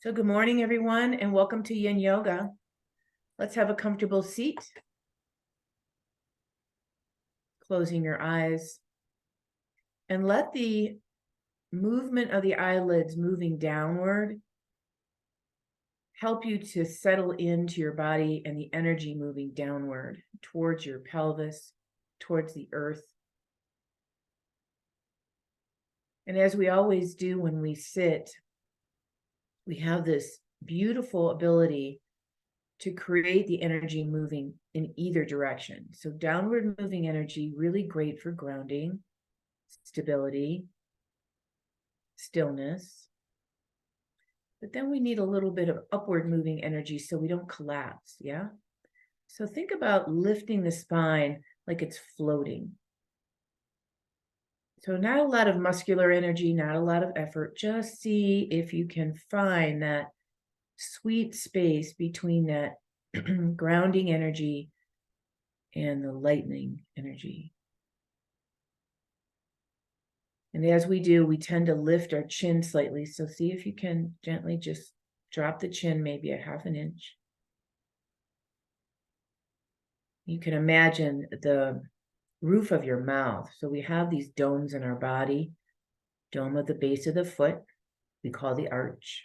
So good morning, everyone, and welcome to Yin Yoga. Let's have a comfortable seat. Closing your eyes. And let the movement of the eyelids moving downward help you to settle into your body and the energy moving downward towards your pelvis, towards the earth. And as we always do when we sit, we have this beautiful ability to create the energy moving in either direction. So downward moving energy, really great for grounding, stability, stillness. But then we need a little bit of upward moving energy so we don't collapse, yeah? So think about lifting the spine like it's floating. So not a lot of muscular energy, not a lot of effort. Just see if you can find that sweet space between that grounding energy and the lightening energy. And as we do, we tend to lift our chin slightly. So see if you can gently just drop the chin, maybe a half an inch. You can imagine the roof of your mouth. So we have these domes in our body. Dome of the base of the foot, we call the arch.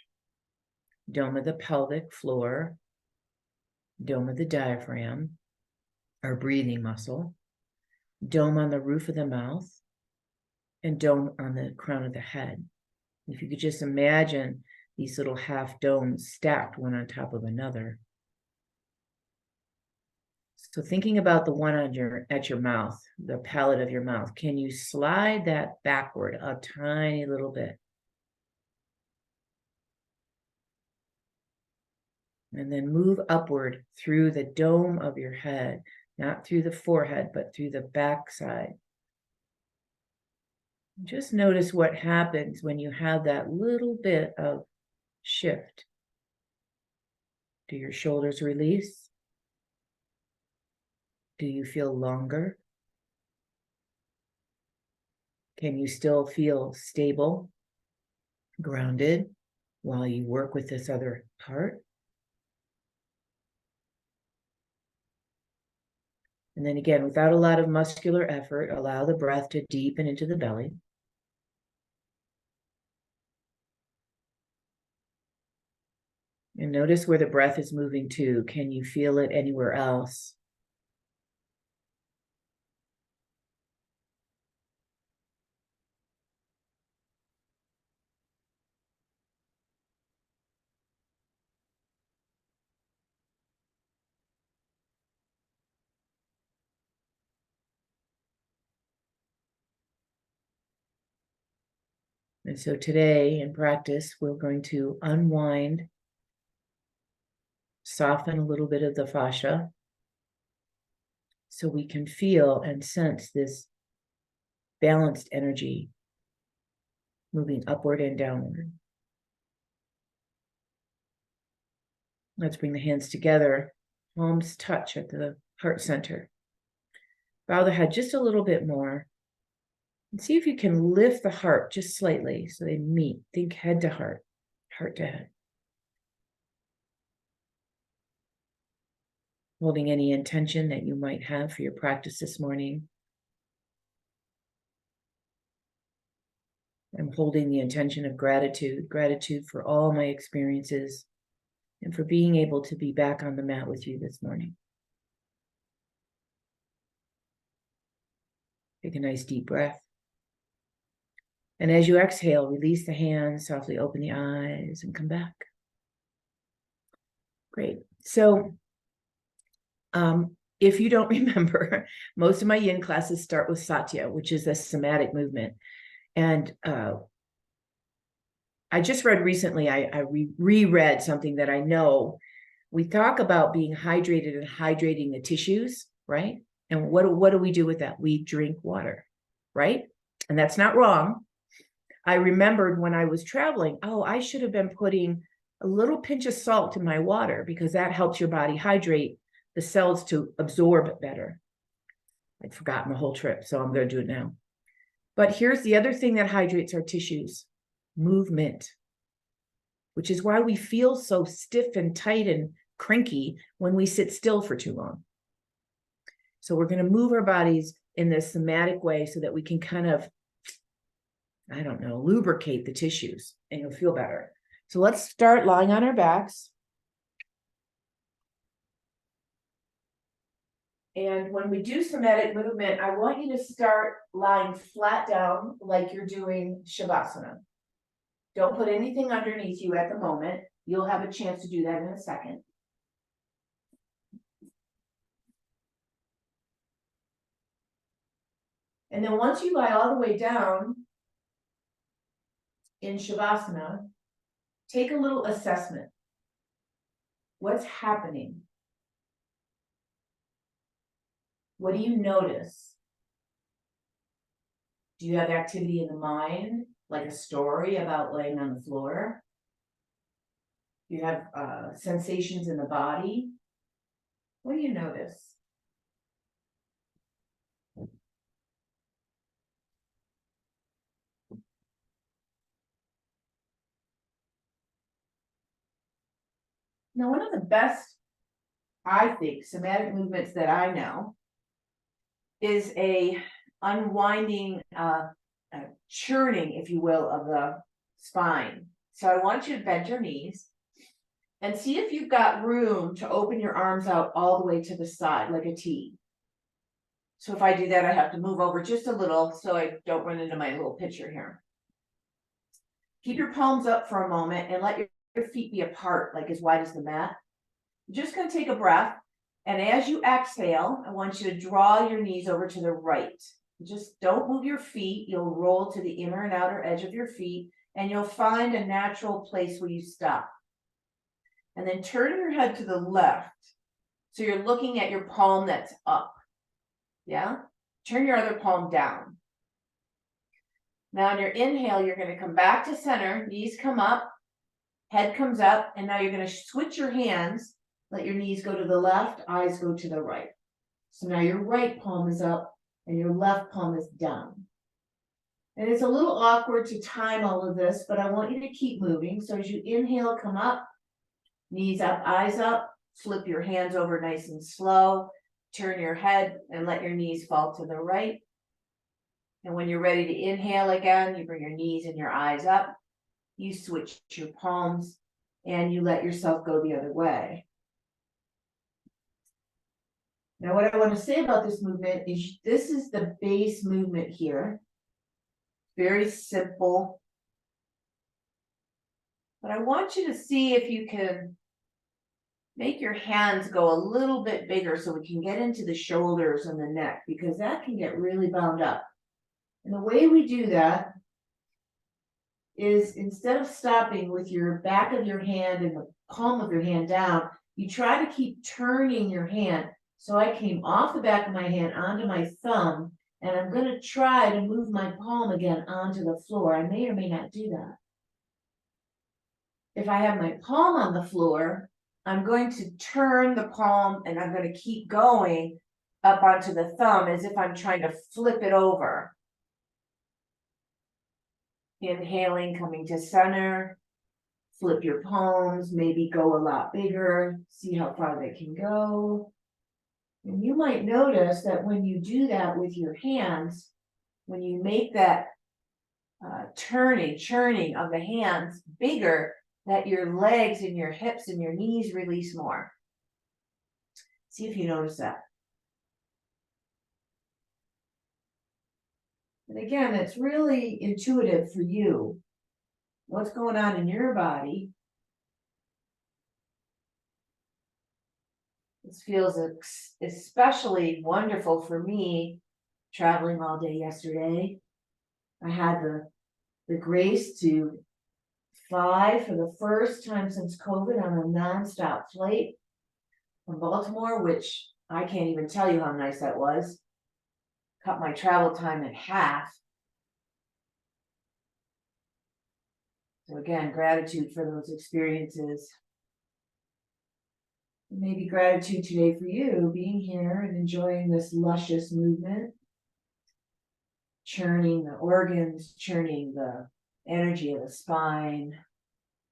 Dome of the pelvic floor. Dome of the diaphragm, our breathing muscle. Dome on the roof of the mouth. And dome on the crown of the head. If you could just imagine these little half domes stacked one on top of another. So thinking about the one on at your mouth, the palate of your mouth, can you slide that backward a tiny little bit? And then move upward through the dome of your head, not through the forehead, but through the backside. Just notice what happens when you have that little bit of shift. Do your shoulders release? Do you feel longer? Can you still feel stable, grounded while you work with this other part? And then again, without a lot of muscular effort, allow the breath to deepen into the belly. And notice where the breath is moving to. Can you feel it anywhere else? And so today in practice, we're going to unwind, soften a little bit of the fascia so we can feel and sense this balanced energy moving upward and downward. Let's bring the hands together, palms touch at the heart center. Bow the head just a little bit more. And see if you can lift the heart just slightly so they meet. Think head to heart to head. Holding any intention that you might have for your practice this morning. I'm holding the intention of gratitude for all my experiences and for being able to be back on the mat with you this morning. Take a nice deep breath. And as you exhale, release the hands, softly open the eyes and come back. Great. So if you don't remember, most of my yin classes start with satya, which is a somatic movement. And I just read recently, I reread something that I know. We talk about being hydrated and hydrating the tissues, right? And what do we do with that? We drink water, right? And that's not wrong. I remembered when I was traveling, oh, I should have been putting a little pinch of salt in my water because that helps your body hydrate the cells to absorb better. I'd forgotten the whole trip, so I'm going to do it now. But here's the other thing that hydrates our tissues: movement. which is why we feel so stiff and tight and cranky when we sit still for too long. So we're going to move our bodies in this somatic way so that we can kind of, I don't know, lubricate the tissues and you'll feel better. So let's start lying on our backs. And when we do somatic movement, I want you to start lying flat down like you're doing Shavasana. Don't put anything underneath you at the moment. You'll have a chance to do that in a second. And then once you lie all the way down in Shavasana, take a little assessment. What's happening? What do you notice? Do you have activity in the mind, like a story about laying on the floor? Do you have sensations in the body? What do you notice? Now, one of the best, I think, somatic movements that I know is a unwinding, a churning, if you will, of the spine. So I want you to bend your knees and see if you've got room to open your arms out all the way to the side, like a T. So if I do that, I have to move over just a little so I don't run into my little picture here. Keep your palms up for a moment and let your feet be apart, like as wide as the mat. You're just going to take a breath. And as you exhale, I want you to draw your knees over to the right. Just don't move your feet. You'll roll to the inner and outer edge of your feet, and you'll find a natural place where you stop. And then turn your head to the left. So you're looking at your palm that's up. Yeah? Turn your other palm down. Now on your inhale, you're going to come back to center, knees come up, head comes up, and now you're going to switch your hands. Let your knees go to the left, eyes go to the right. So now your right palm is up and your left palm is down. And it's a little awkward to time all of this, but I want you to keep moving. So as you inhale, come up, knees up, eyes up, flip your hands over nice and slow, turn your head and let your knees fall to the right. And when you're ready to inhale again, you bring your knees and your eyes up, you switch your palms, and you let yourself go the other way. Now, what I want to say about this movement is this is the base movement here. Very simple. But I want you to see if you can make your hands go a little bit bigger so we can get into the shoulders and the neck, because that can get really bound up. And the way we do that is instead of stopping with your back of your hand and the palm of your hand down, you try to keep turning your hand. So I came off the back of my hand onto my thumb, and I'm going to try to move my palm again onto the floor. I may or may not do that. If I have my palm on the floor, I'm going to turn the palm and I'm going to keep going up onto the thumb as if I'm trying to flip it over. Inhaling, coming to center, flip your palms, maybe go a lot bigger, see how far they can go. And you might notice that when you do that with your hands, when you make that churning of the hands bigger, that your legs and your hips and your knees release more. See if you notice that. And again, it's really intuitive for you. What's going on in your body? This feels especially wonderful for me, traveling all day yesterday. I had the grace to fly for the first time since COVID on a nonstop flight from Baltimore, which I can't even tell you how nice that was. Cut my travel time in half. So again, gratitude for those experiences. Maybe gratitude today for you being here and enjoying this luscious movement, churning the organs, churning the energy of the spine.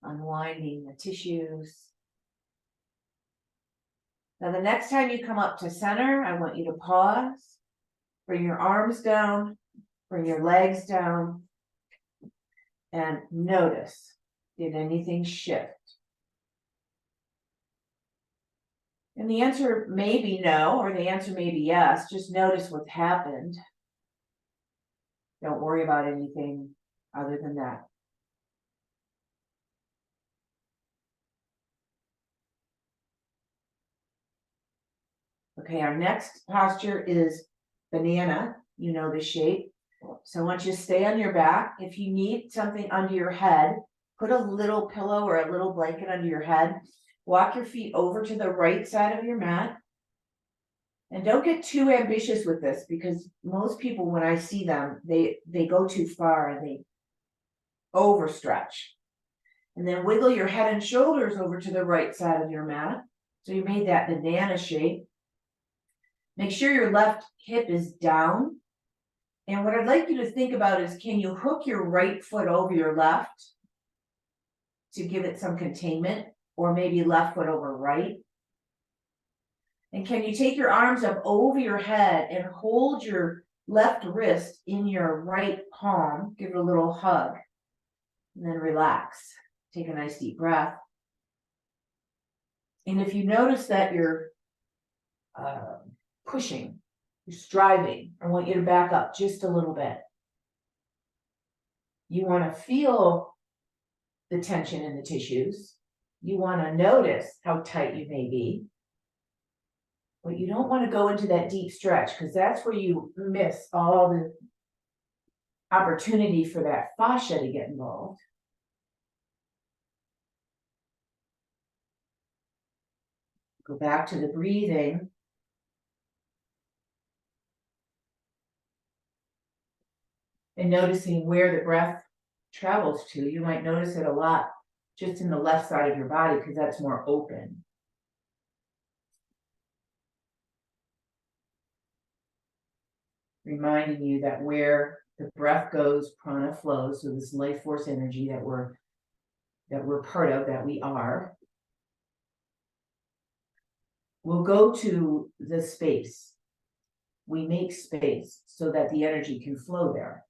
unwinding the tissues. Now, the next time you come up to center, I want you to pause, bring your arms down, bring your legs down, and notice, did anything shift? And the answer may be no, or the answer may be yes. Just notice what's happened. Don't worry about anything other than that. Okay, our next posture is banana. You know the shape. So I want you to stay on your back. If you need something under your head, put a little pillow or a little blanket under your head. Walk your feet over to the right side of your mat. And don't get too ambitious with this, because most people, when I see them, they go too far and they overstretch. And then wiggle your head and shoulders over to the right side of your mat. So you made that banana shape. Make sure your left hip is down. And what I'd like you to think about is, can you hook your right foot over your left to give it some containment, or maybe left foot over right? And can you take your arms up over your head and hold your left wrist in your right palm, give it a little hug, and then relax. Take a nice deep breath. And if you notice that you're pushing, you're striving, I want you to back up just a little bit. You want to feel the tension in the tissues. You want to notice how tight you may be. But you don't want to go into that deep stretch, because that's where you miss all the opportunity for that fascia to get involved. Go back to the breathing. And noticing where the breath travels to. You might notice it a lot just in the left side of your body, because that's more open. Reminding you that where the breath goes, prana flows. So this life force energy that we're part of, that we are, will go to the space. We make space so that the energy can flow there.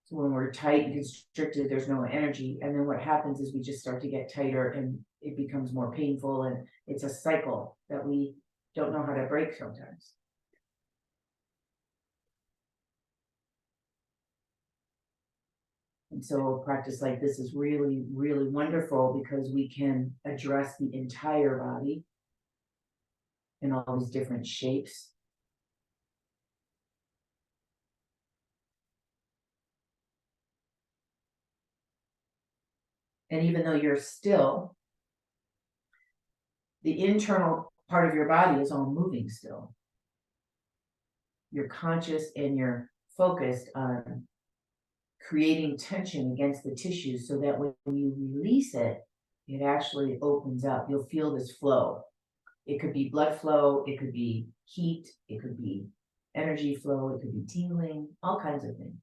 So when we're tight and constricted, there's no energy. And then what happens is we just start to get tighter and it becomes more painful. And it's a cycle that we don't know how to break sometimes. And so a practice like this is really, really wonderful, because we can address the entire body in all these different shapes. And even though you're still, the internal part of your body is all moving still. You're conscious and you're focused on creating tension against the tissues, so that when you release it, it actually opens up. You'll feel this flow. It could be blood flow, it could be heat, it could be energy flow, it could be tingling, all kinds of things.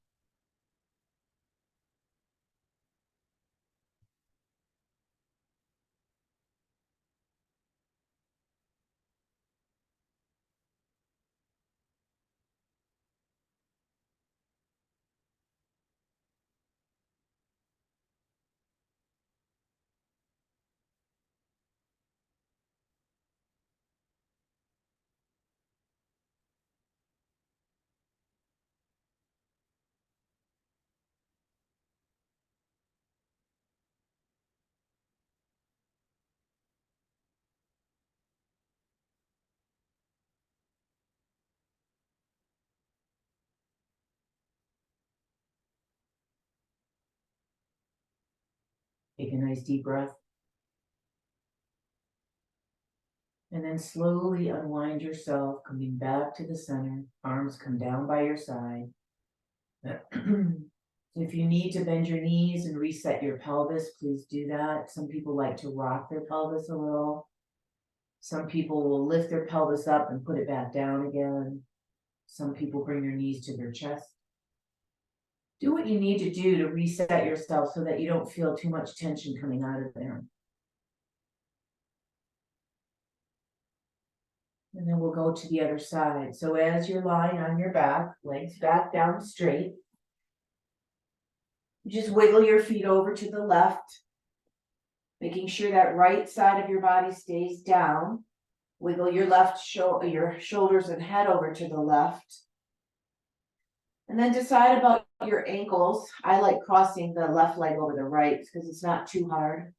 Take a nice deep breath. And then slowly unwind yourself, coming back to the center. Arms come down by your side. If you need to bend your knees and reset your pelvis, please do that. Some people like to rock their pelvis a little. Some people will lift their pelvis up and put it back down again. Some people bring their knees to their chest. Do what you need to do to reset yourself so that you don't feel too much tension coming out of there. And then we'll go to the other side. So as you're lying on your back, legs back down straight, just wiggle your feet over to the left, making sure that right side of your body stays down. Wiggle your your shoulders and head over to the left. And then decide about your ankles. I like crossing the left leg over the right because it's not too hard.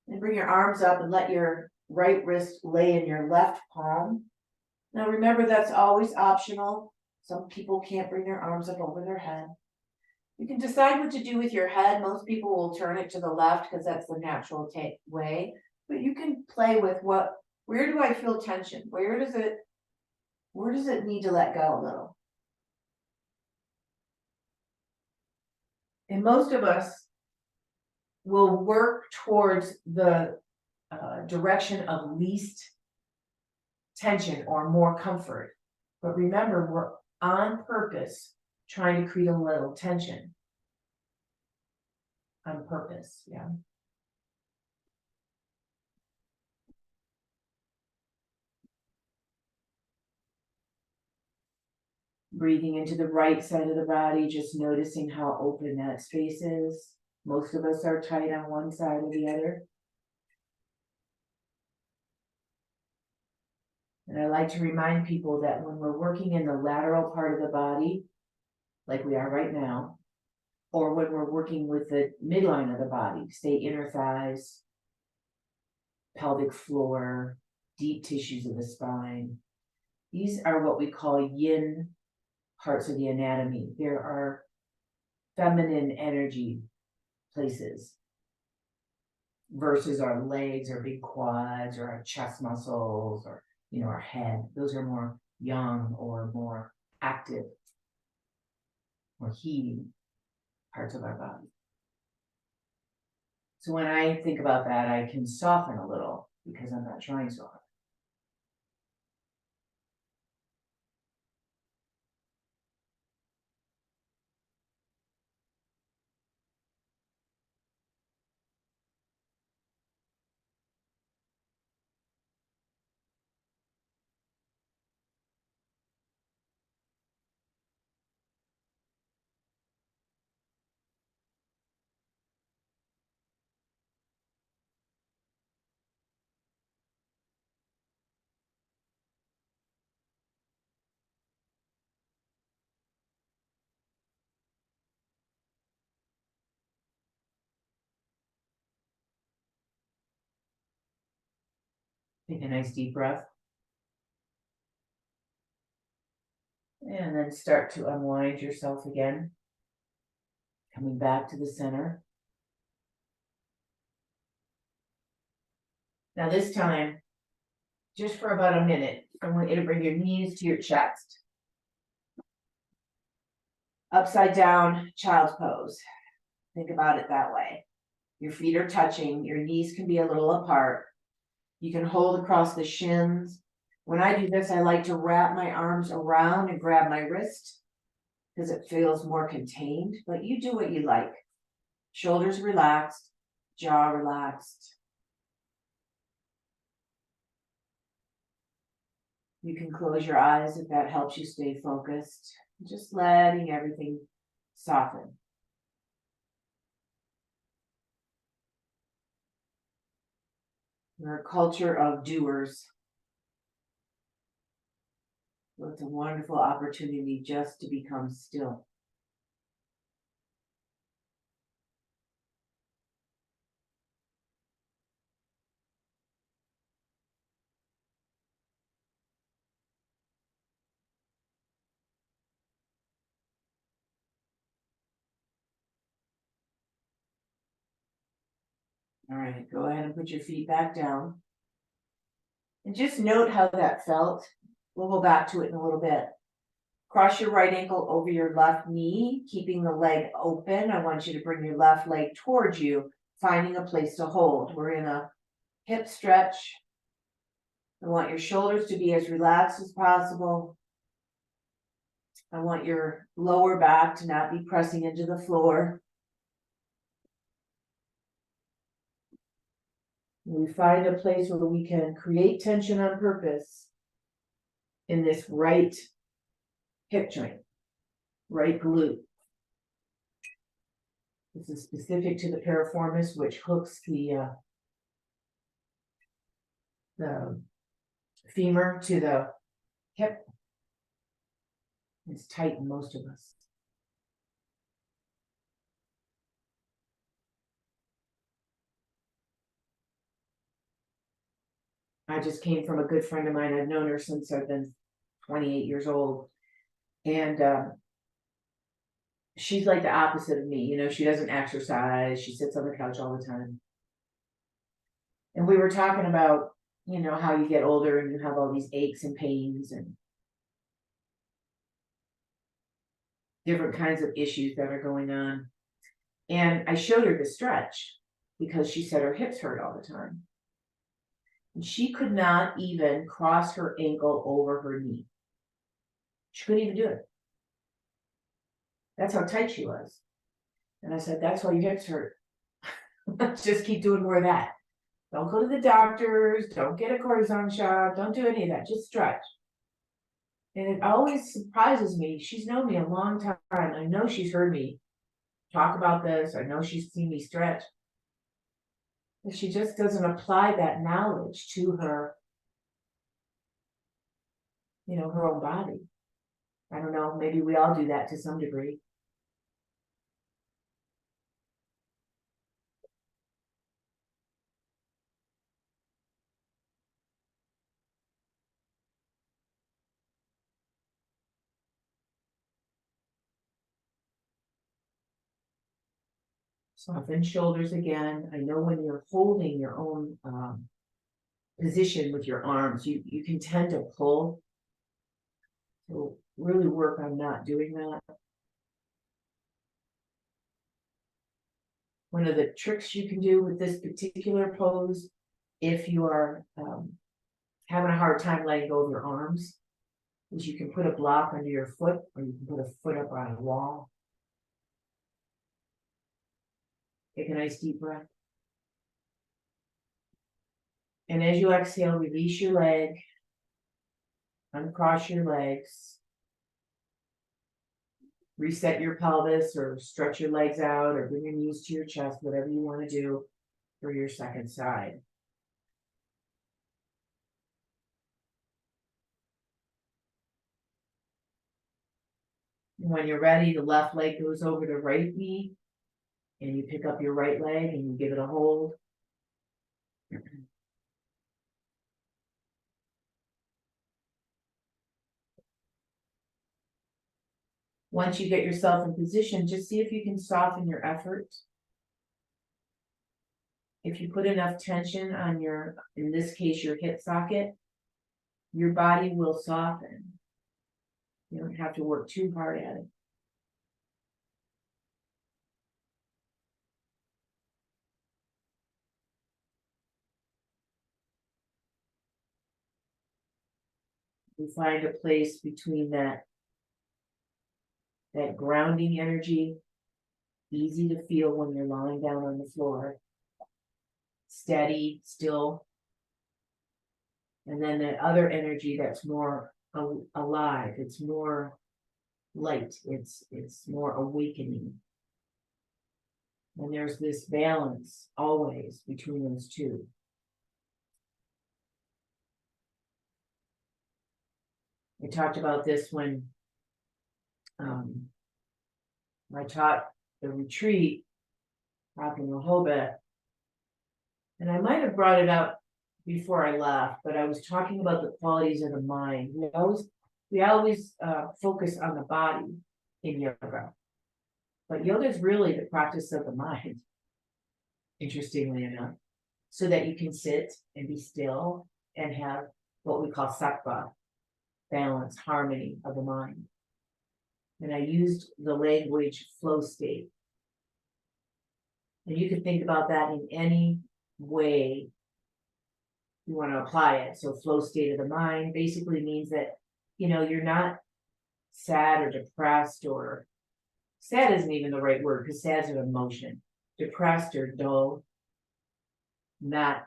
And bring your arms up and let your right wrist lay in your left palm. Now remember, that's always optional. Some people can't bring their arms up over their head. You can decide what to do with your head. Most people will turn it to the left because that's the natural way. But you can play with where do I feel tension? Where does it need to let go a little? And most of us will work towards the direction of least tension or more comfort. But remember, we're on purpose trying to create a little tension. On purpose, yeah. Breathing into the right side of the body, just noticing how open that space is. Most of us are tight on one side or the other. And I like to remind people that when we're working in the lateral part of the body, like we are right now, or when we're working with the midline of the body, say inner thighs, pelvic floor, deep tissues of the spine, these are what we call yin parts of the anatomy. There are feminine energy places versus our legs or big quads or our chest muscles or our head. Those are more yang or more active, more healing parts of our body. So when I think about that, I can soften a little because I'm not trying so hard. Take a nice deep breath. And then start to unwind yourself again. Coming back to the center. Now this time, just for about a minute, I want you to bring your knees to your chest. Upside down child's pose. Think about it that way. Your feet are touching, your knees can be a little apart. You can hold across the shins. When I do this, I like to wrap my arms around and grab my wrist because it feels more contained, but you do what you like. Shoulders relaxed, jaw relaxed. You can close your eyes if that helps you stay focused. Just letting everything soften. We're a culture of doers. So it's a wonderful opportunity just to become still. All right, go ahead and put your feet back down. And just note how that felt. We'll go back to it in a little bit. Cross your right ankle over your left knee, keeping the leg open. I want you to bring your left leg towards you, finding a place to hold. We're in a hip stretch. I want your shoulders to be as relaxed as possible. I want your lower back to not be pressing into the floor. We find a place where we can create tension on purpose in this right hip joint, right glute. This is specific to the piriformis, which hooks the femur to the hip. It's tight in most of us. I just came from a good friend of mine. I've known her since I've been 28 years old. And she's like the opposite of me. You know, she doesn't exercise. She sits on the couch all the time. And we were talking about, you know, how you get older and you have all these aches and pains and different kinds of issues that are going on. And I showed her the stretch because she said her hips hurt all the time. And she could not even cross her ankle over her knee. She couldn't even do it. That's how tight she was. And I said, that's why your hips hurt. Just keep doing more of that. Don't go to the doctors. Don't get a cortisone shot. Don't do any of that. Just stretch. And it always surprises me. She's known me a long time. I know she's heard me talk about this. I know she's seen me stretch. But she just doesn't apply that knowledge to her, you know, her own body. I don't know. Maybe we all do that to some degree. Soften shoulders again. I know when you're holding your own position with your arms, you can tend to pull. So really work on not doing that. One of the tricks you can do with this particular pose, if you are having a hard time letting go of your arms, is you can put a block under your foot, or you can put a foot up on a wall. Take a nice deep breath. And as you exhale, release your leg, uncross your legs, reset your pelvis, or stretch your legs out, or bring your knees to your chest, whatever you want to do for your second side. When you're ready, the left leg goes over the right knee, and you pick up your right leg and you give it a hold. Once you get yourself in position, just see if you can soften your effort. If you put enough tension on your, in this case, your hip socket, your body will soften. You don't have to work too hard at it. You find a place between that grounding energy, easy to feel when you're lying down on the floor, steady, still, and then that other energy that's more alive, it's more light, it's more awakening. And there's this balance always between those two. I talked about this when I taught the retreat up in Rehoboth, and I might have brought it up before I left, but I was talking about the qualities of the mind. We always focus on the body in yoga, but yoga is really the practice of the mind, interestingly enough, so that you can sit and be still and have what we call sattva, balance, harmony of the mind. And I used the language flow state. And you can think about that in any way you want to apply it. So flow state of the mind basically means that, you know, you're not sad or depressed, or sad isn't even the right word because sad's an emotion. Depressed or dull, not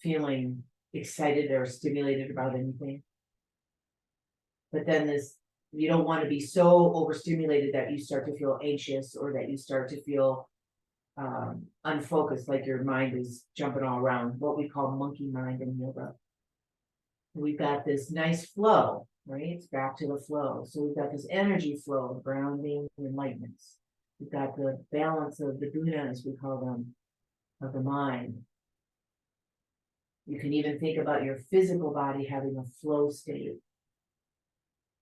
feeling excited or stimulated about anything. But then you don't want to be so overstimulated that you start to feel anxious or that you start to feel unfocused, like your mind is jumping all around, what we call monkey mind in yoga. We've got this nice flow, right? It's back to the flow. So we've got this energy flow, grounding, enlightenments. We've got the balance of the gunas, we call them, of the mind. You can even think about your physical body having a flow state.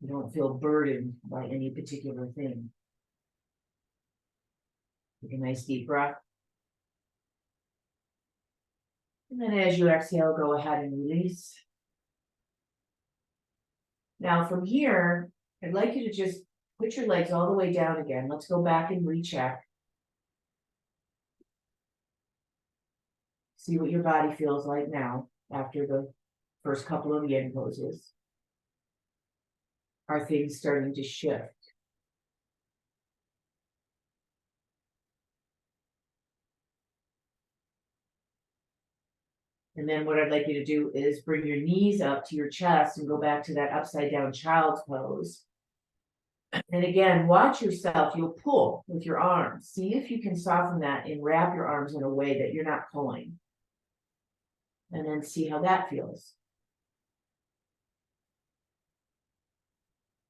You don't feel burdened by any particular thing. Take a nice deep breath. And then as you exhale, go ahead and release. Now from here, I'd like you to just put your legs all the way down again. Let's go back and recheck. See what your body feels like now after the first couple of yin poses. Are things starting to shift? And then what I'd like you to do is bring your knees up to your chest and go back to that upside down child's pose. And again, watch yourself. You'll pull with your arms. See if you can soften that and wrap your arms in a way that you're not pulling. And then see how that feels.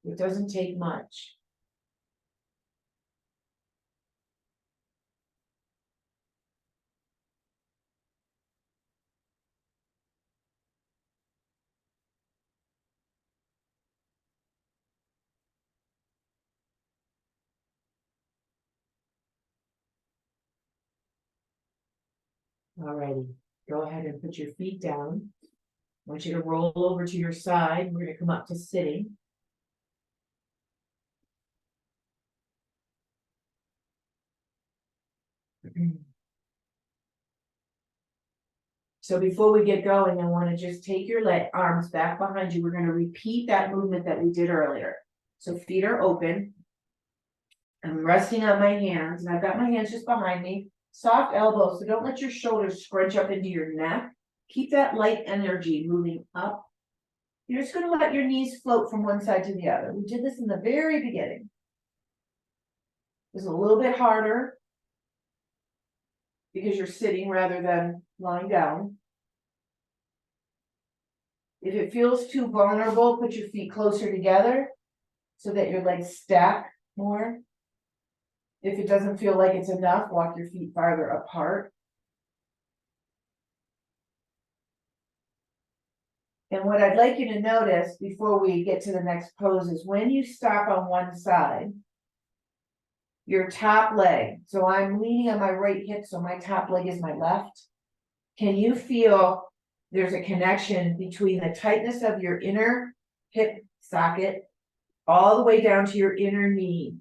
It doesn't take much. Alrighty, go ahead and put your feet down. I want you to roll over to your side. We're going to come up to sitting. So before we get going, I want to just take your arms back behind you. We're going to repeat that movement that we did earlier. So feet are open. I'm resting on my hands, and I've got my hands just behind me. Soft elbows, so don't let your shoulders scrunch up into your neck. Keep that light energy moving up. You're just going to let your knees float from one side to the other. We did this in the very beginning. It was a little bit harder because you're sitting rather than lying down. If it feels too vulnerable, put your feet closer together so that your legs stack more. If it doesn't feel like it's enough, walk your feet farther apart. And what I'd like you to notice before we get to the next pose is when you stop on one side, your top leg, so I'm leaning on my right hip, so my top leg is my left. Can you feel there's a connection between the tightness of your inner hip socket all the way down to your inner knee?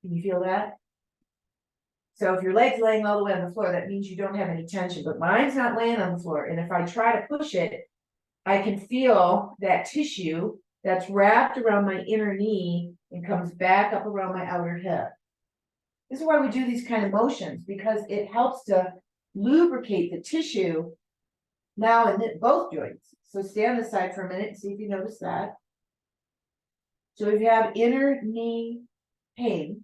Can you feel that? So if your leg's laying all the way on the floor, that means you don't have any tension, but mine's not laying on the floor. And if I try to push it, I can feel that tissue that's wrapped around my inner knee and comes back up around my outer hip. This is why we do these kind of motions, because it helps to lubricate the tissue now in both joints. So stay on this side for a minute and see if you notice that. So if you have inner knee pain,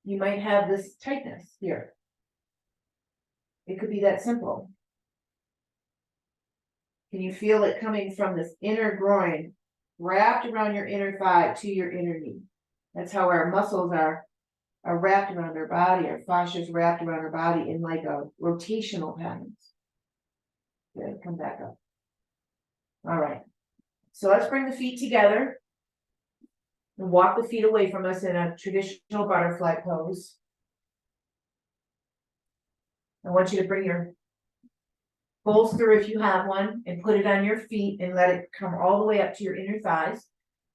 you might have this tightness here. It could be that simple. Can you feel it coming from this inner groin, wrapped around your inner thigh to your inner knee? That's how our muscles are wrapped around our body. Our fascia is wrapped around our body in like a rotational patterns. Good, come back up. All right. So let's bring the feet together and walk the feet away from us in a traditional butterfly pose. I want you to bring your bolster, if you have one, and put it on your feet and let it come all the way up to your inner thighs.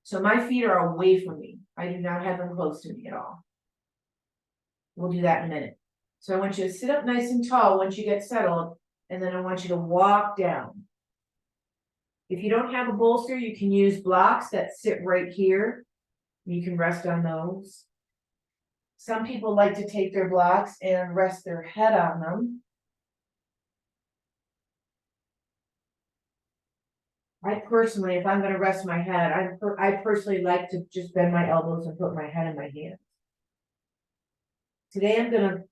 So my feet are away from me. I do not have them close to me at all. We'll do that in a minute. So I want you to sit up nice and tall once you get settled, and then I want you to walk down. If you don't have a bolster, you can use blocks that sit right here. You can rest on those. Some people like to take their blocks and rest their head on them. I personally, if I'm going to rest my head, I personally like to just bend my elbows and put my head in my hands. Today I'm going to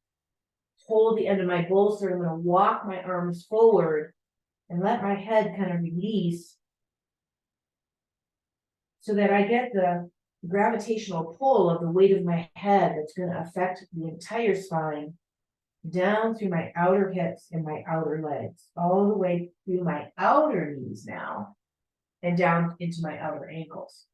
hold the end of my bolster. I'm going to walk my arms forward and let my head kind of release so that I get the gravitational pull of the weight of my head that's going to affect the entire spine down through my outer hips and my outer legs, all the way through my outer knees now and down into my outer ankles.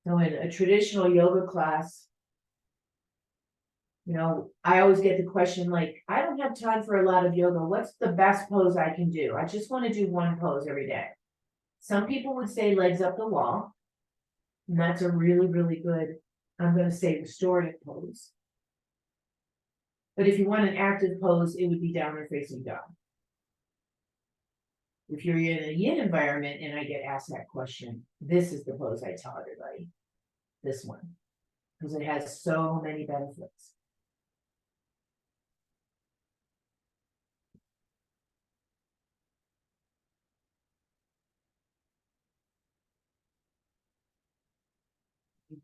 So in a traditional yoga class, I always get the question like, I don't have time for a lot of yoga. What's the best pose I can do? I just want to do one pose every day. Some people would say legs up the wall. And that's a really, really good, I'm going to say restorative pose. But if you want an active pose, it would be downward facing dog. If you're in a yin environment and I get asked that question, this is the pose I tell everybody. This one. Because it has so many benefits.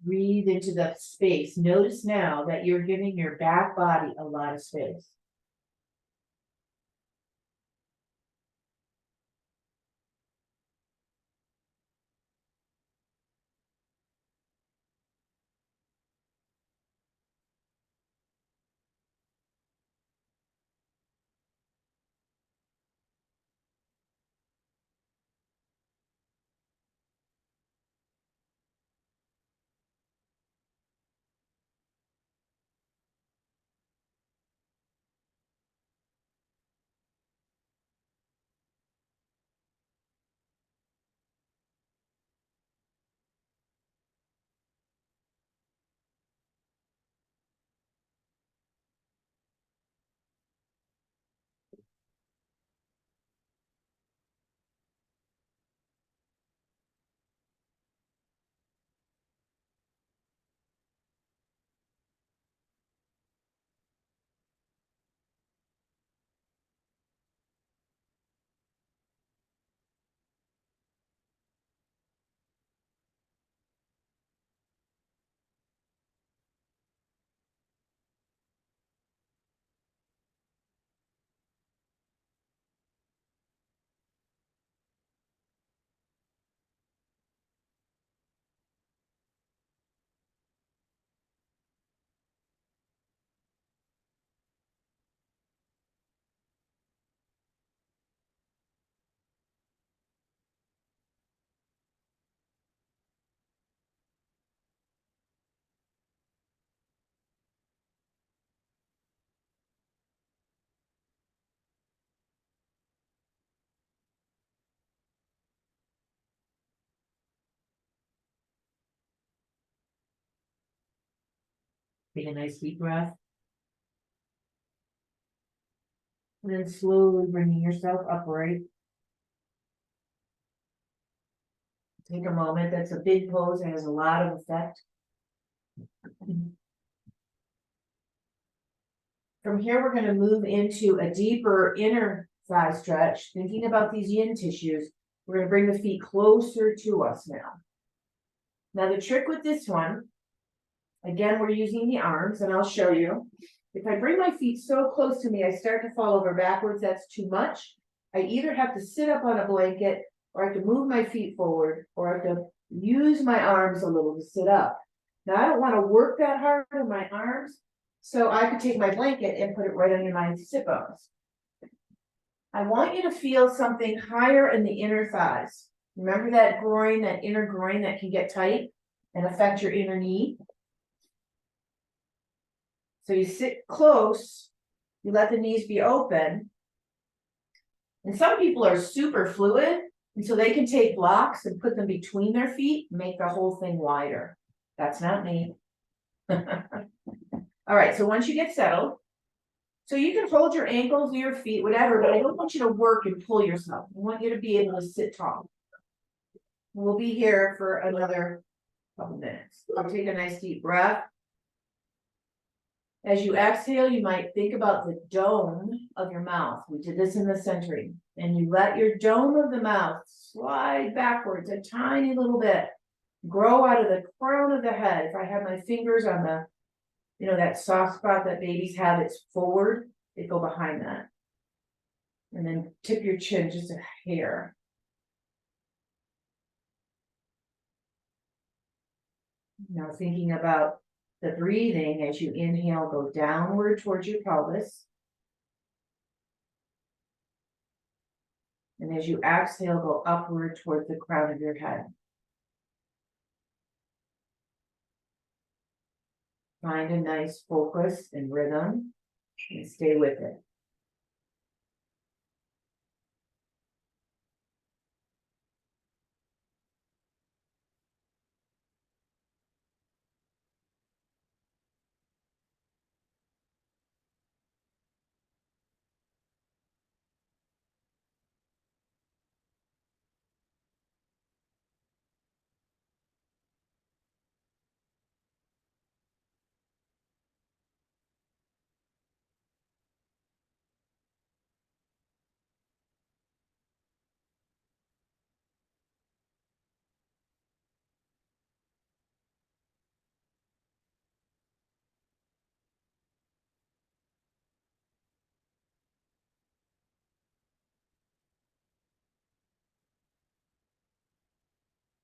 Breathe into the space. Notice now that you're giving your back body a lot of space. Take a nice deep breath. And then slowly bringing yourself upright. Take a moment. That's a big pose. It has a lot of effect. From here, we're going to move into a deeper inner thigh stretch. Thinking about these yin tissues, we're going to bring the feet closer to us now. Now, the trick with this one, again, we're using the arms, and I'll show you. If I bring my feet so close to me, I start to fall over backwards. That's too much. I either have to sit up on a blanket, or I have to move my feet forward, or I have to use my arms a little to sit up. Now, I don't want to work that hard with my arms, so I could take my blanket and put it right under my sit bones. I want you to feel something higher in the inner thighs. Remember that groin, that inner groin that can get tight and affect your inner knee? So you sit close, you let the knees be open. And some people are super fluid, and so they can take blocks and put them between their feet and make the whole thing wider. That's not me. All right, so once you get settled, so you can hold your ankles or your feet, whatever, but I don't want you to work and pull yourself. I want you to be able to sit tall. We'll be here for another couple minutes. I'll take a nice deep breath. As you exhale, you might think about the dome of your mouth. We did this in the centering. And you let your dome of the mouth slide backwards a tiny little bit. Grow out of the crown of the head. If I have my fingers on the, that soft spot that babies have, it's forward, they go behind that. And then tip your chin just a hair. Now thinking about the breathing, as you inhale, go downward towards your pelvis. And as you exhale, go upward towards the crown of your head. Find a nice focus and rhythm and stay with it.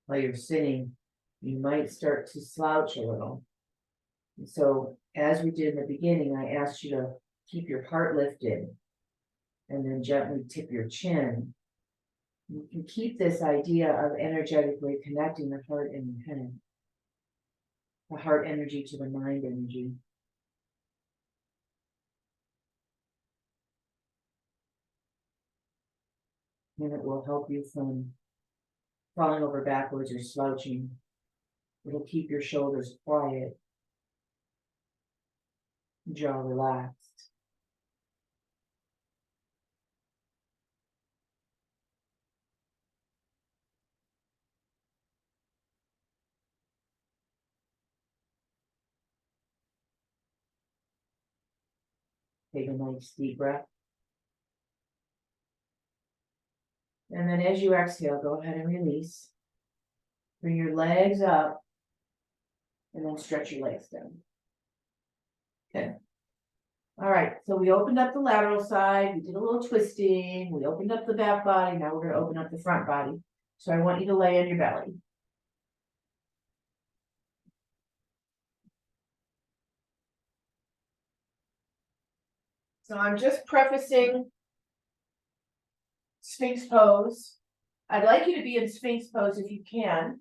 While you're sitting, you might start to slouch a little. And so, as we did in the beginning, I asked you to keep your heart lifted and then gently tip your chin. You can keep this idea of energetically connecting the heart and the head, the heart energy to the mind energy. And it will help you from falling over backwards or slouching. It'll keep your shoulders quiet, jaw relaxed. Take a nice deep breath. And then as you exhale, go ahead and release. Bring your legs up and then stretch your legs down. Okay. All right, so we opened up the lateral side, we did a little twisting, we opened up the back body, now we're going to open up the front body. So I want you to lay on your belly. So I'm just prefacing Sphinx pose. I'd like you to be in Sphinx pose if you can,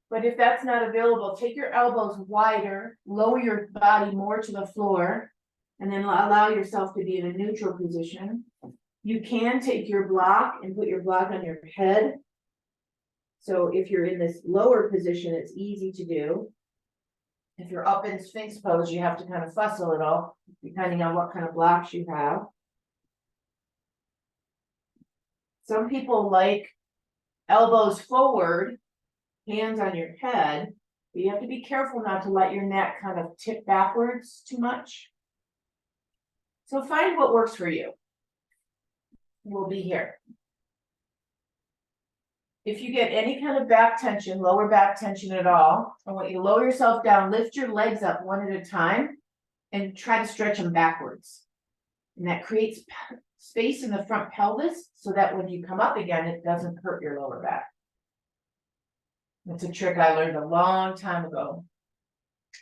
but if that's not available, take your elbows wider, lower your body more to the floor, and then allow yourself to be in a neutral position. You can take your block and put your block on your head. So if you're in this lower position, it's easy to do. If you're up in Sphinx pose, you have to kind of fuss a little, depending on what kind of blocks you have. Some people like elbows forward, hands on your head, but you have to be careful not to let your neck kind of tip backwards too much. So find what works for you. We'll be here. If you get any kind of back tension, lower back tension at all, I want you to lower yourself down, lift your legs up one at a time, and try to stretch them backwards. And that creates space in the front pelvis so that when you come up again, it doesn't hurt your lower back. It's a trick I learned a long time ago.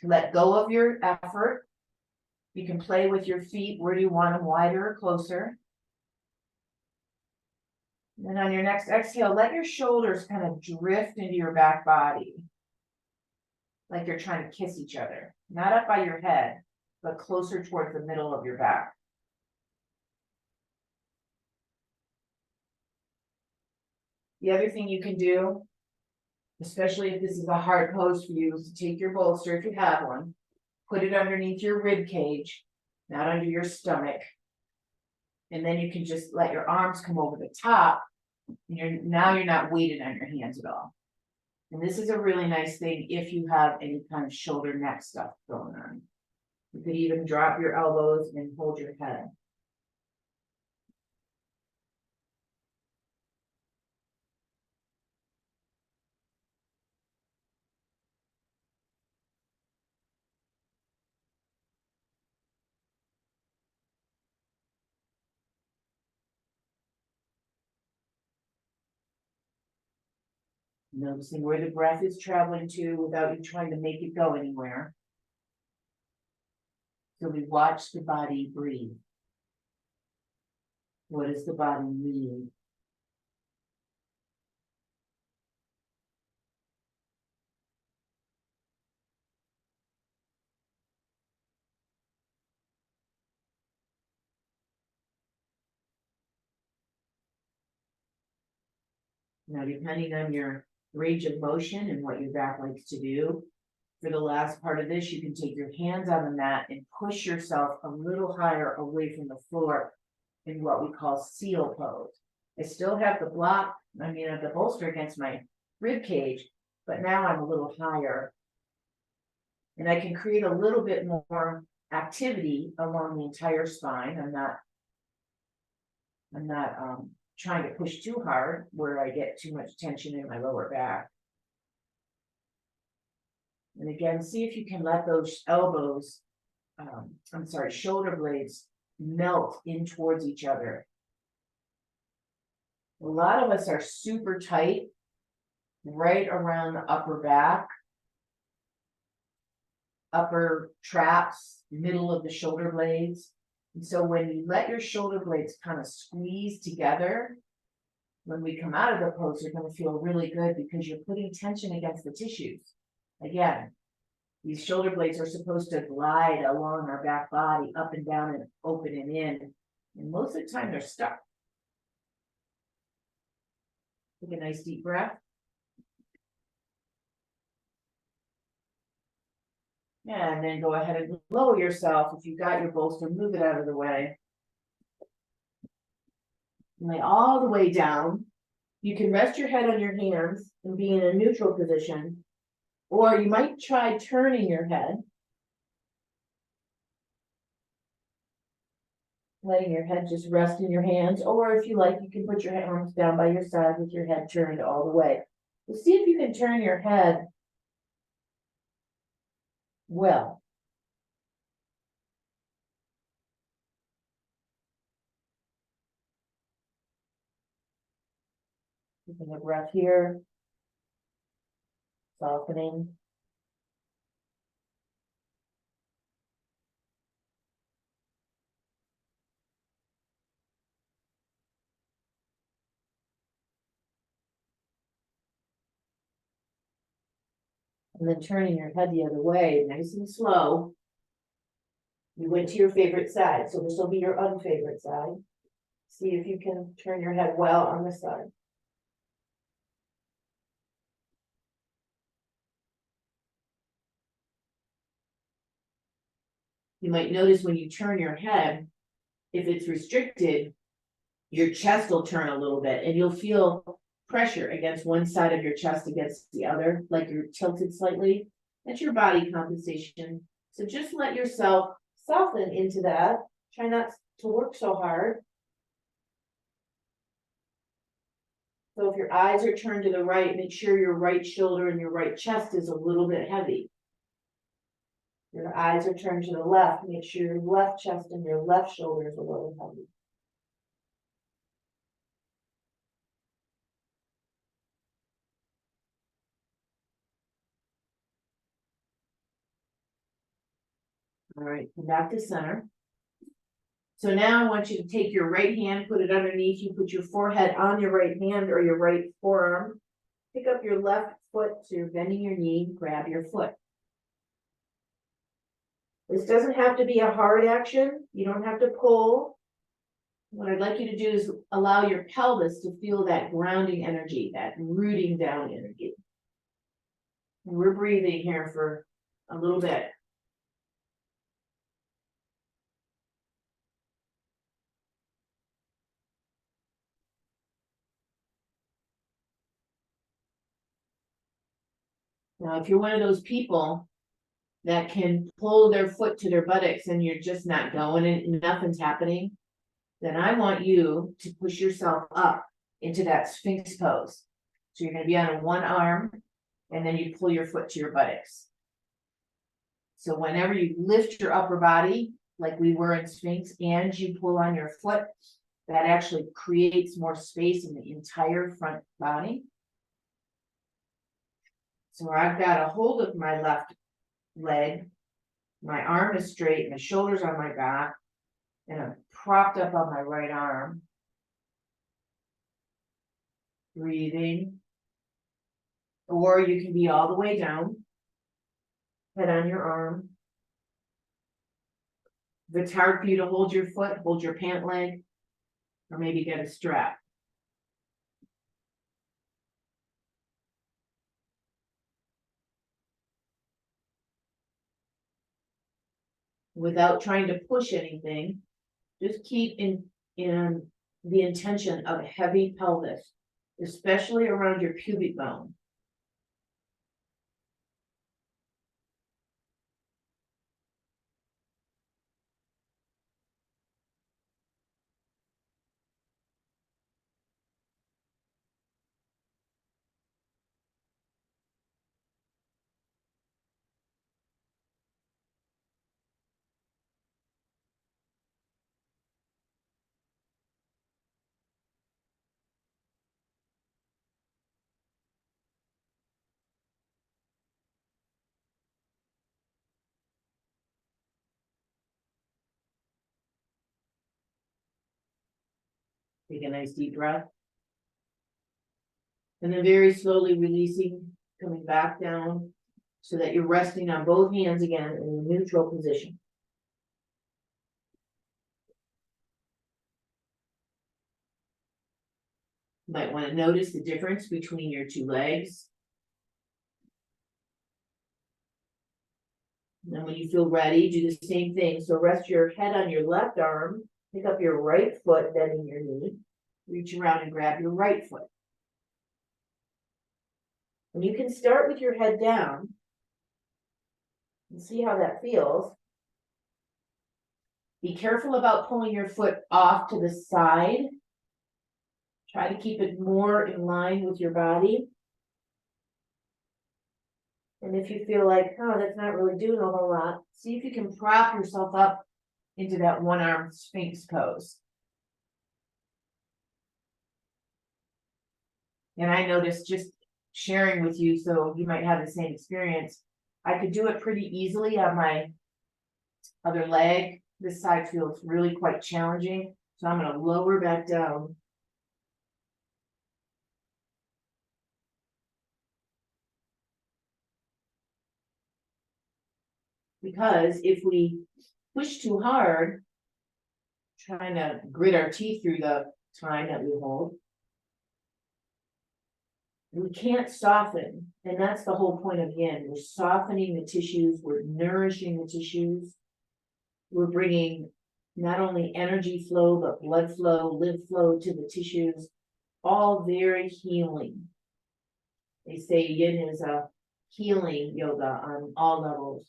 Let go of your effort. You can play with your feet. Where do you want them, wider or closer? And then on your next exhale, let your shoulders kind of drift into your back body. Like you're trying to kiss each other. Not up by your head, but closer towards the middle of your back. The other thing you can do especially if this is a hard pose for you, is to take your bolster, if you have one, put it underneath your rib cage, not under your stomach. And then you can just let your arms come over the top. And now you're not weighted on your hands at all. And this is a really nice thing if you have any kind of shoulder neck stuff going on. You could even drop your elbows and hold your head. Noticing where the breath is traveling to without you trying to make it go anywhere. So we watch the body breathe. What does the body need? Now, depending on your range of motion and what your back likes to do, for the last part of this, you can take your hands on the mat and push yourself a little higher away from the floor in what we call seal pose. I still have the the bolster against my rib cage, but now I'm a little higher. And I can create a little bit more activity along the entire spine. I'm not trying to push too hard where I get too much tension in my lower back. And again, see if you can let those shoulder blades melt in towards each other. A lot of us are super tight right around the upper back, upper traps, middle of the shoulder blades. And so when you let your shoulder blades kind of squeeze together, when we come out of the pose, you're going to feel really good because you're putting tension against the tissues. Again, these shoulder blades are supposed to glide along our back body, up and down and open and in. And most of the time they're stuck. Take a nice deep breath. And then go ahead and lower yourself. If you've got your bolster, move it out of the way. Lay all the way down. You can rest your head on your hands and be in a neutral position. Or you might try turning your head. Letting your head just rest in your hands. Or if you like, you can put your arms down by your side with your head turned all the way. So see if you can turn your head well. Taking a breath here. Softening. And then turning your head the other way, nice and slow. You went to your favorite side, so this will be your unfavorite side. See if you can turn your head well on this side. You might notice when you turn your head, if it's restricted, your chest will turn a little bit and you'll feel pressure against one side of your chest against the other, like you're tilted slightly. That's your body compensation. So just let yourself soften into that. Try not to work so hard. So if your eyes are turned to the right, make sure your right shoulder and your right chest is a little bit heavy. Your eyes are turned to the left, make sure your left chest and your left shoulder is a little heavy. All right, come back to center. So now I want you to take your right hand, put it underneath you, put your forehead on your right hand or your right forearm. Pick up your left foot, so you're bending your knee, grab your foot. This doesn't have to be a hard action. You don't have to pull. What I'd like you to do is allow your pelvis to feel that grounding energy, that rooting down energy. And we're breathing here for a little bit. Now, if you're one of those people that can pull their foot to their buttocks and you're just not going and nothing's happening, then I want you to push yourself up into that Sphinx pose. So you're going to be on one arm and then you pull your foot to your buttocks. So whenever you lift your upper body, like we were in Sphinx, and you pull on your foot, that actually creates more space in the entire front body. So I've got a hold of my left leg, my arm is straight, my shoulders on my back, and I'm propped up on my right arm. Breathing. Or you can be all the way down, head on your arm. If it's hard for you to hold your foot, hold your pant leg, or maybe get a strap. Without trying to push anything, just keep in the intention of a heavy pelvis, especially around your pubic bone. Take a nice deep breath. And then very slowly releasing, coming back down so that you're resting on both hands again in a neutral position. You might want to notice the difference between your two legs. And then when you feel ready, do the same thing. So rest your head on your left arm, pick up your right foot, bending your knee, reach around and grab your right foot. And you can start with your head down and see how that feels. Be careful about pulling your foot off to the side. Try to keep it more in line with your body. And if you feel like, oh, that's not really doing a whole lot, see if you can prop yourself up into that one-armed Sphinx pose. And I noticed, just sharing with you, so you might have the same experience, I could do it pretty easily on my other leg. This side feels really quite challenging. So I'm going to lower back down. Because if we push too hard, trying to grit our teeth through the time that we hold, we can't soften. And that's the whole point of Yin. We're softening the tissues, we're nourishing the tissues. We're bringing not only energy flow, but blood flow, lymph flow to the tissues, all very healing. They say Yin is a healing yoga on all levels.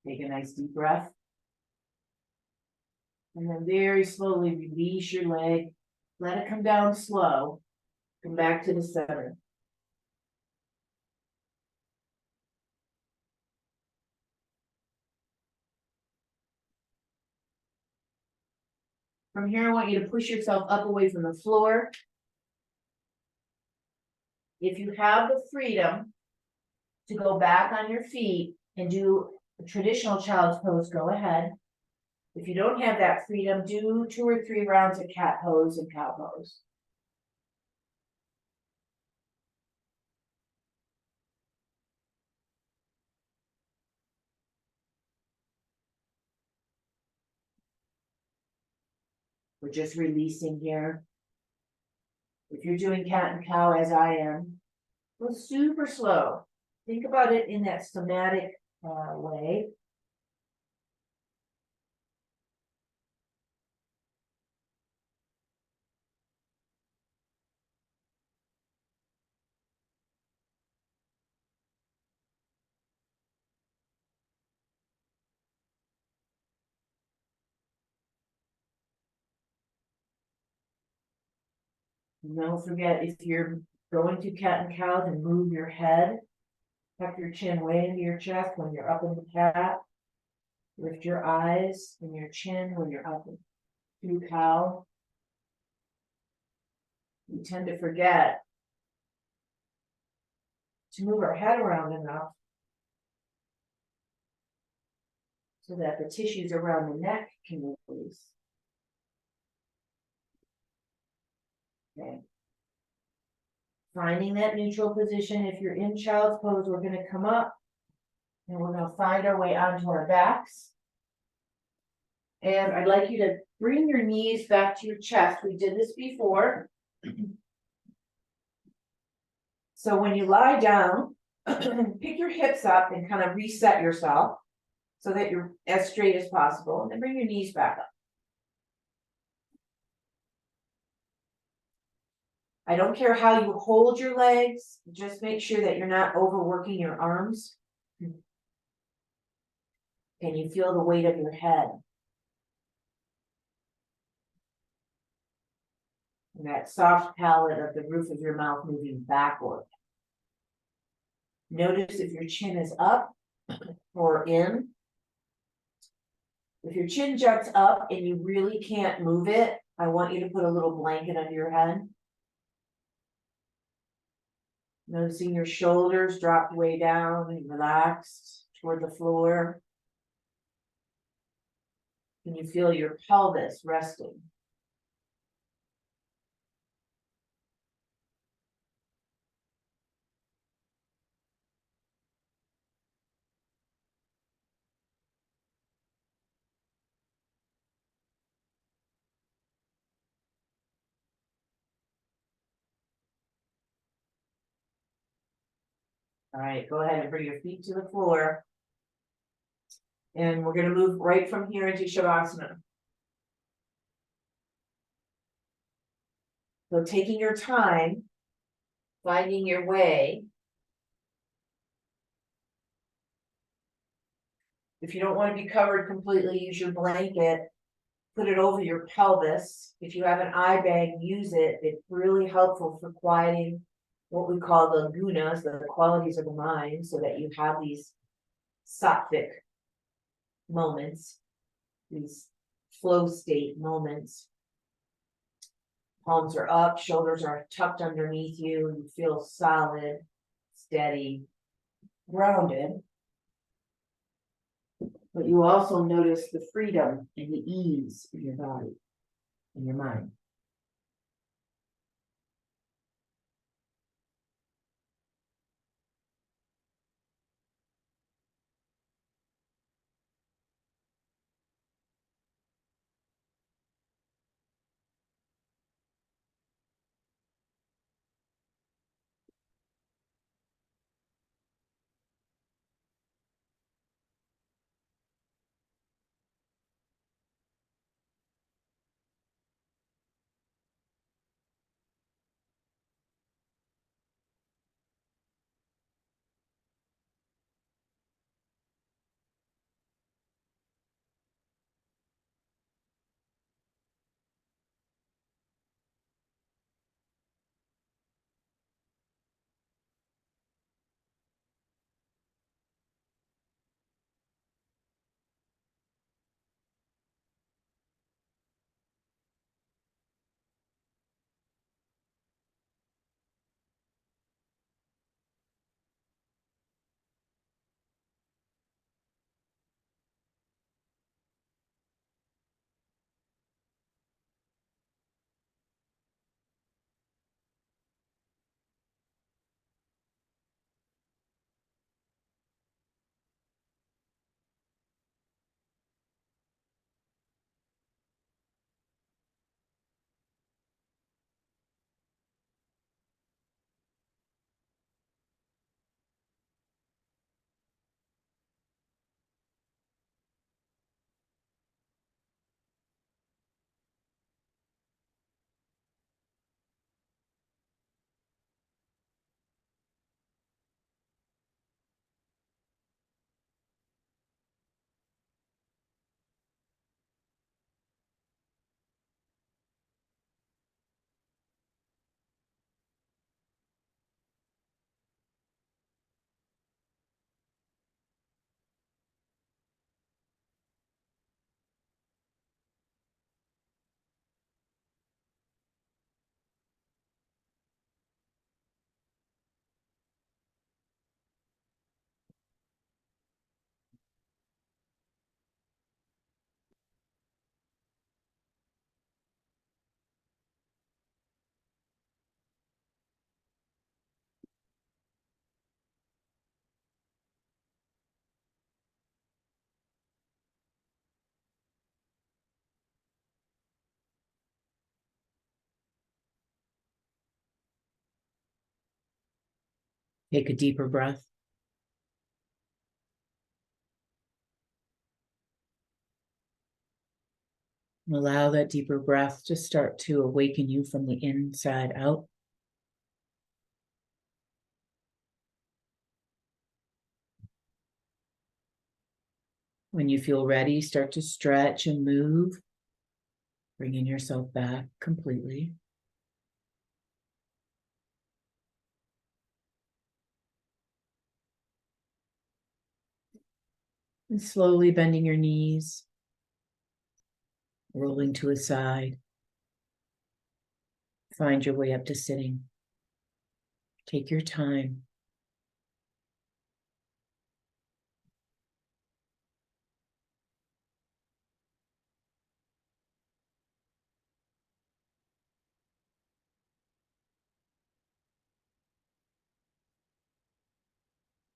Take a nice deep breath. And then very slowly release your leg. Let it come down slow. Come back to the center. From here, I want you to push yourself up away from the floor. If you have the freedom to go back on your feet and do a traditional child's pose, go ahead. If you don't have that freedom, do 2 or 3 rounds of cat pose and cow pose. We're just releasing here. If you're doing cat and cow as I am, go super slow. Think about it in that somatic way. And don't forget, if you're going to cat and cow, then move your head. Tuck your chin way into your chest when you're up in the cat. Lift your eyes and your chin when you're up through cow. We tend to forget to move our head around enough so that the tissues around the neck can release. Okay. Finding that neutral position. If you're in child's pose, we're going to come up and we're going to find our way onto our backs. And I'd like you to bring your knees back to your chest. We did this before. So when you lie down, pick your hips up and kind of reset yourself so that you're as straight as possible. And then bring your knees back up. I don't care how you hold your legs, just make sure that you're not overworking your arms. Can you feel the weight of your head? And that soft palate of the roof of your mouth moving backward. Notice if your chin is up or in. If your chin juts up and you really can't move it, I want you to put a little blanket under your head. Noticing your shoulders dropped way down and relaxed toward the floor. Can you feel your pelvis resting? All right, go ahead and bring your feet to the floor. And we're going to move right from here into Shavasana. So taking your time, finding your way. If you don't want to be covered completely, use your blanket. Put it over your pelvis. If you have an eye bag, use it. It's really helpful for quieting what we call the gunas, the qualities of the mind, so that you have these sattvic moments, these flow state moments. Palms are up, shoulders are tucked underneath you, and you feel solid, steady, grounded. But you also notice the freedom and the ease in your body and your mind. Take a deeper breath. And allow that deeper breath to start to awaken you from the inside out. When you feel ready, start to stretch and move, bringing yourself back completely. And slowly bending your knees, rolling to a side. Find your way up to sitting. Take your time.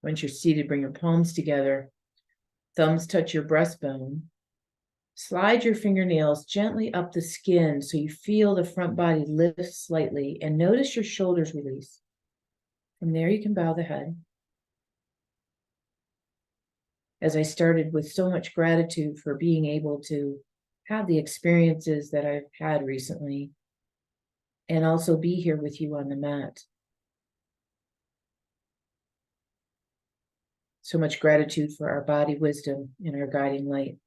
Once you're seated, bring your palms together. Thumbs touch your breastbone. Slide your fingernails gently up the skin so you feel the front body lift slightly, and notice your shoulders release. From there, you can bow the head. As I started with so much gratitude for being able to have the experiences that I've had recently, and also be here with you on the mat. So much gratitude for our body wisdom and our guiding light.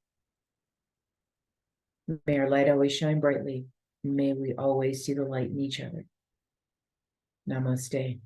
May our light always shine brightly. May we always see the light in each other. Namaste.